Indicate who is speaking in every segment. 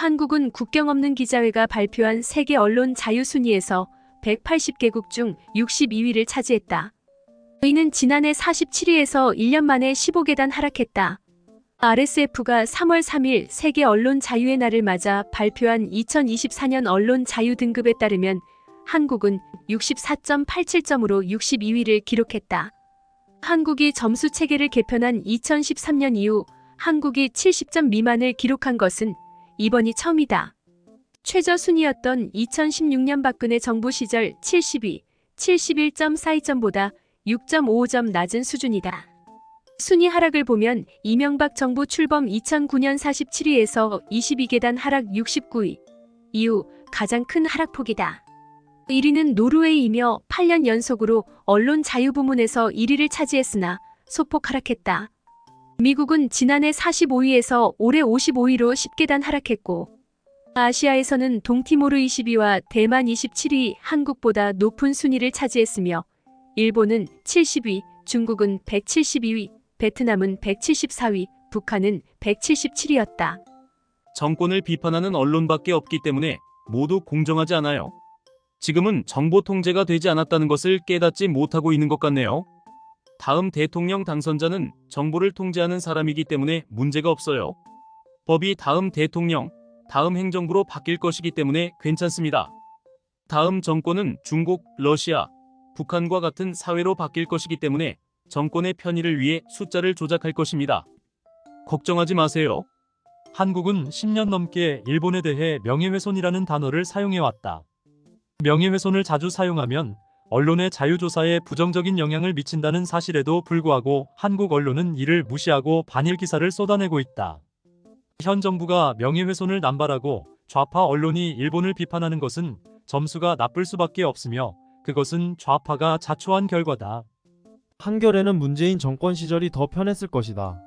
Speaker 1: 한국은 국경 없는 기자회가 발표한 세계 언론 자유 순위에서 180개국 중 62위를 차지했다. 이는 지난해 47위에서 1년 만에 15계단 하락했다. RSF가 3월 3일 세계 언론 자유의 날을 맞아 발표한 2024년 언론 자유 등급에 따르면 한국은 64.87점으로 62위를 기록했다. 한국이 점수 체계를 개편한 2013년 이후 한국이 70점 미만을 기록한 것은 이번이 처음이다. 최저 순위였던 2016년 박근혜 정부 시절 70위, 71.42점보다 6.55점 낮은 수준이다. 순위 하락을 보면 이명박 정부 출범 2009년 47위에서 22계단 하락 69위 이후 가장 큰 하락폭이다. 1위는 노르웨이이며 8년 연속으로 언론 자유 부문에서 1위를 차지했으나 소폭 하락했다. 미국은 지난해 45위에서 올해 55위로 10계단 하락했고 아시아에서는 동티모르 20위와 대만 27위 한국보다 높은 순위를 차지했으며 일본은 70위, 중국은 172위, 베트남은 174위, 북한은 177위였다.
Speaker 2: 정권을 비판하는 언론밖에 없기 때문에 모두 공정하지 않아요. 지금은 정보 통제가 되지 않았다는 것을 깨닫지 못하고 있는 것 같네요. 다음 대통령 당선자는 정보를 통제하는 사람이기 때문에 문제가 없어요. 법이 다음 대통령, 다음 행정부로 바뀔 것이기 때문에 괜찮습니다. 다음 정권은 중국, 러시아, 북한과 같은 사회로 바뀔 것이기 때문에 정권의 편의를 위해 숫자를 조작할 것입니다. 걱정하지 마세요.
Speaker 3: 한국은 10년 넘게 일본에 대해 명예훼손이라는 단어를 사용해왔다. 명예훼손을 자주 사용하면 언론의 자유조사에 부정적인 영향을 미친다는 사실에도 불구하고 한국 언론은 이를 무시하고 반일 기사를 쏟아내고 있다. 현 정부가 명예훼손을 남발하고 좌파 언론이 일본을 비판하는 것은 점수가 나쁠 수밖에 없으며 그것은 좌파가 자초한 결과다.
Speaker 4: 한겨레는 문재인 정권 시절이 더 편했을 것이다.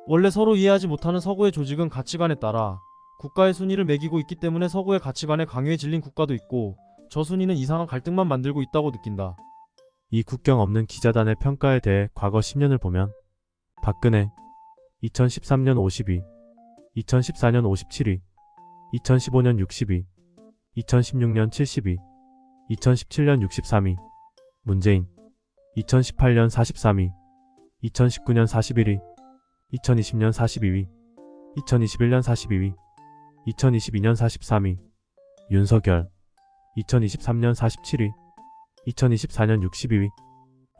Speaker 4: 원래 서로 이해하지 못하는 서구의 조직은 가치관에 따라 국가의 순위를 매기고 있기 때문에 서구의 가치관에 강요에 질린 국가도 있고 저 순위는 이상한 갈등만 만들고 있다고 느낀다.
Speaker 5: 이 국경 없는 기자단의 평가에 대해 과거 10년을 보면 박근혜 2013년 50위, 2014년 57위, 2015년 60위, 2016년 70위, 2017년 63위, 문재인 2018년 43위, 2019년 41위, 2020년 42위, 2021년 42위, 2022년 43위, 윤석열 2023년 47위, 2024년 62위.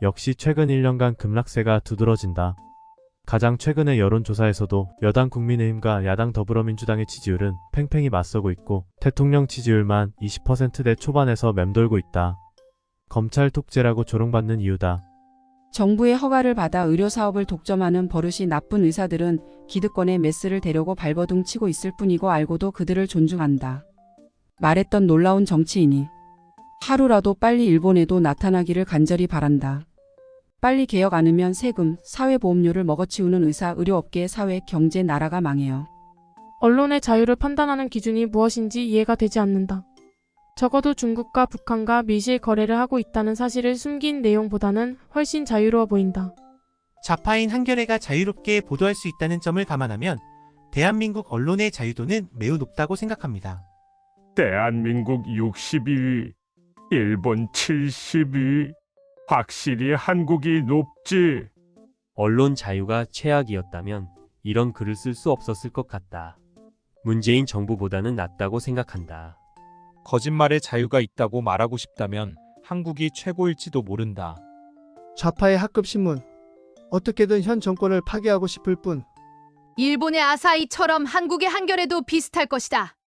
Speaker 5: 역시 최근 1년간 급락세가 두드러진다. 가장 최근의 여론조사에서도 여당 국민의힘과 야당 더불어민주당의 지지율은 팽팽히 맞서고 있고 대통령 지지율만 20%대 초반에서 맴돌고 있다. 검찰 독재라고 조롱받는 이유다.
Speaker 6: 정부의 허가를 받아 의료사업을 독점하는 버릇이 나쁜 의사들은 기득권의 메스를 대려고 발버둥 치고 있을 뿐이고 알고도 그들을 존중한다. 말했던 놀라운 정치인이 하루라도 빨리 일본에도 나타나기를 간절히 바란다. 빨리 개혁 안 하면 세금, 사회보험료를 먹어치우는 의사, 의료업계, 사회, 경제, 나라가 망해요.
Speaker 7: 언론의 자유를 판단하는 기준이 무엇인지 이해가 되지 않는다. 적어도 중국과 북한과 밀실 거래를 하고 있다는 사실을 숨긴 내용보다는 훨씬 자유로워 보인다.
Speaker 8: 좌파인 한겨레가 자유롭게 보도할 수 있다는 점을 감안하면 대한민국 언론의 자유도는 매우 높다고 생각합니다.
Speaker 9: 대한민국 62위, 일본 70위. 확실히 한국이 높지.
Speaker 10: 언론 자유가 최악이었다면 이런 글을 쓸 수 없었을 것 같다. 문재인 정부보다는 낫다고 생각한다.
Speaker 11: 거짓말의 자유가 있다고 말하고 싶다면 한국이 최고일지도 모른다.
Speaker 12: 좌파의 학급신문. 어떻게든 현 정권을 파괴하고 싶을 뿐.
Speaker 13: 일본의 아사히처럼 한국의 한겨레도 비슷할 것이다.